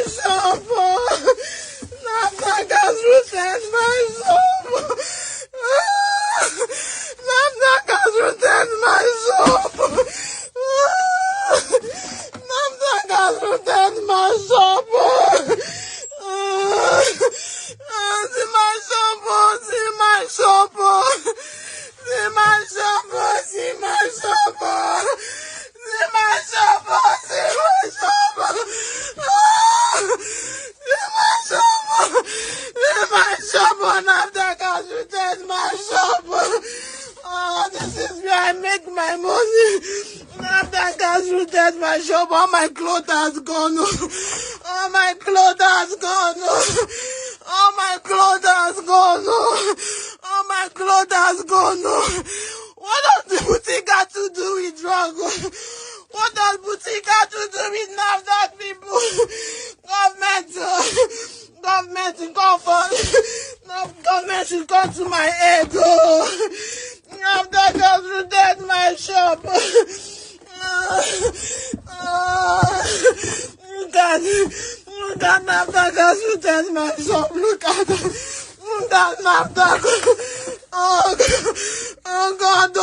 shop. NAFDAC has rooted my shop. NAFDAC has rooted my shop. NAFDAC has rooted my shop. See my shop. See my shop. See my shop. See my shop. See my shop. See my shop. My shop on NAFDAC has rooted my shop. Oh, this is where I make my money. NAFDAC has rooted my shop. All my clothes has gone. All my clothes has gone. All my clothes has gone. All my clothes has gone. What does the boutique have to do with drug? What does boutique have to do with NAFDAC people? Government should come for. No, government should come to my aid. NAFDAC has rooted my shop. Look at NAFDAC has rooted my shop. Look at NAFDAC. Oh God.